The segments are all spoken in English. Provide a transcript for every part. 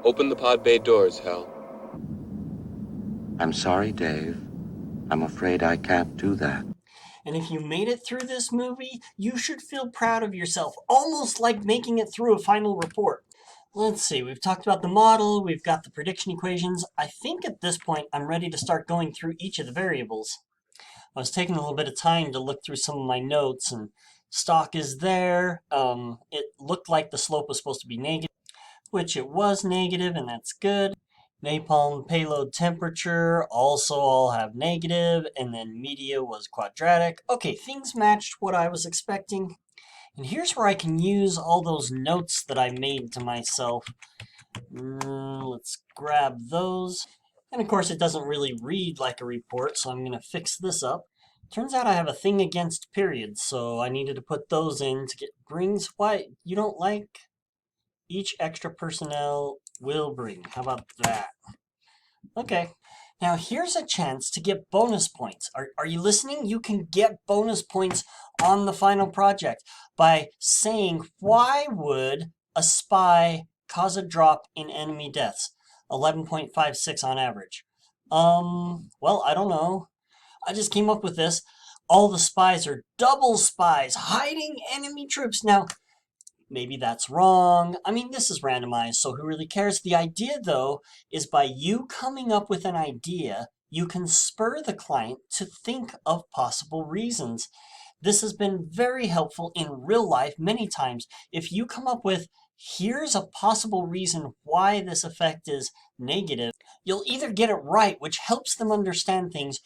Open the pod bay doors, Hal. I'm sorry, Dave. I'm afraid I can't do that. And if you made it through this movie, you should feel proud of yourself, almost like making it through a final report. Let's see, we've talked about the model, we've got the prediction equations. I think at this point I'm ready to start going through each of the variables. I was taking a little bit of time to look through some of my notes, and stock is there. It looked like the slope was supposed to be negative, which it was negative, and that's good. Napalm payload temperature also all have negative, and then media was quadratic. Okay, things matched what I was expecting. And here's where I can use all those notes that I made to myself. Let's grab those. And of course, it doesn't really read like a report, so I'm going to fix this up. Turns out I have a thing against periods, so I needed to put those in to get brings. Why? You don't like? Each extra personnel will bring. How about that? Okay. Now here's a chance to get bonus points. Are you listening? You can get bonus points on the final project by saying, why would a spy cause a drop in enemy deaths? 11.56 on average. Well, I don't know. I just came up with this. All the spies are double spies hiding enemy troops. Now, maybe that's wrong. I mean, this is randomized, so who really cares? The idea, though, is by you coming up with an idea, you can spur the client to think of possible reasons. This has been very helpful in real life many times. If you come up with, here's a possible reason why this effect is negative, you'll either get it right, which helps them understand things,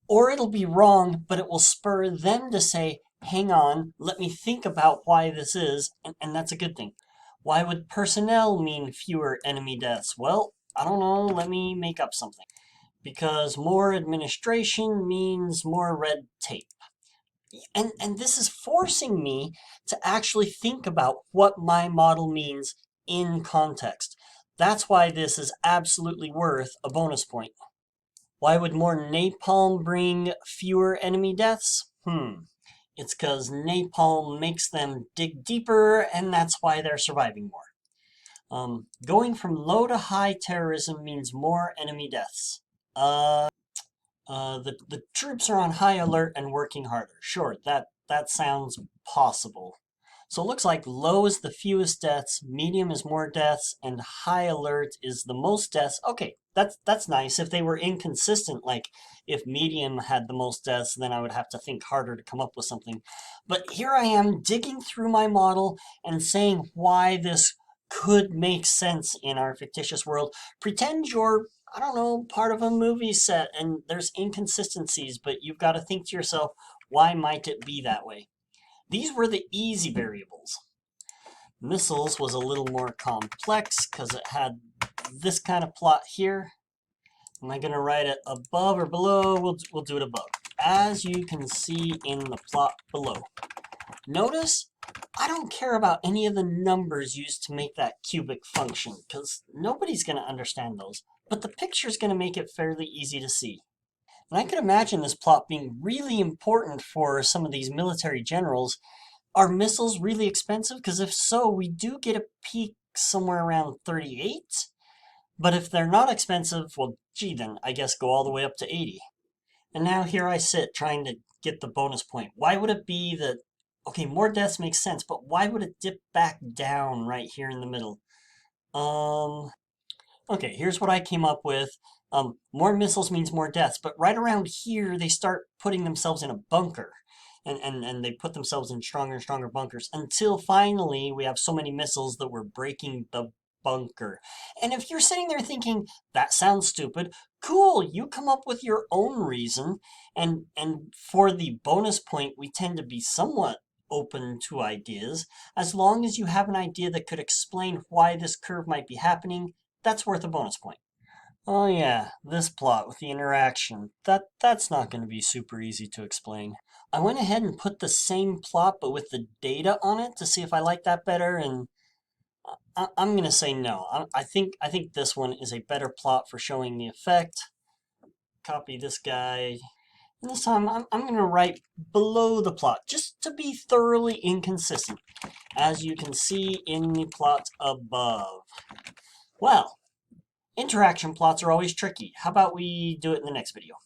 or it'll be wrong, but it will spur them to say, hang on, let me think about why this is, and that's a good thing. Why would personnel mean fewer enemy deaths? Well, I don't know, let me make up something. Because more administration means more red tape. And this is forcing me to actually think about what my model means in context. That's why this is absolutely worth a bonus point. Why would more napalm bring fewer enemy deaths? It's because napalm makes them dig deeper, and that's why they're surviving more. Going from low to high terrorism means more enemy deaths. The troops are on high alert and working harder. Sure, that sounds possible. So it looks like low is the fewest deaths, medium is more deaths, and high alert is the most deaths. Okay, that's nice. If they were inconsistent, like if medium had the most deaths, then I would have to think harder to come up with something. But here I am digging through my model and saying why this could make sense in our fictitious world. Pretend you're, I don't know, part of a movie set and there's inconsistencies, but you've got to think to yourself, why might it be that way? These were the easy variables. Missiles was a little more complex because it had this kind of plot here. Am I going to write it above or below? We'll do it above. As you can see in the plot below. Notice, I don't care about any of the numbers used to make that cubic function because nobody's going to understand those. But the picture is going to make it fairly easy to see. And I could imagine this plot being really important for some of these military generals. Are missiles really expensive? Because if so, we do get a peak somewhere around 38. But if they're not expensive, well, gee, then I guess go all the way up to 80. And now here I sit trying to get the bonus point. Why would it be that, okay, more deaths makes sense, but why would it dip back down right here in the middle? Okay, here's what I came up with. More missiles means more deaths, but right around here, they start putting themselves in a bunker. And they put themselves in stronger and stronger bunkers until finally we have so many missiles that we're breaking the bunker. And if you're sitting there thinking, that sounds stupid, cool, you come up with your own reason. And for the bonus point, we tend to be somewhat open to ideas. As long as you have an idea that could explain why this curve might be happening, that's worth a bonus point. Oh yeah, this plot with the interaction. That's not going to be super easy to explain. I went ahead and put the same plot but with the data on it to see if I like that better, and I'm going to say no. I think this one is a better plot for showing the effect. Copy this guy. And this time I'm going to write below the plot just to be thoroughly inconsistent, as you can see in the plot above. Well, Interaction plots are always tricky. How about we do it in the next video?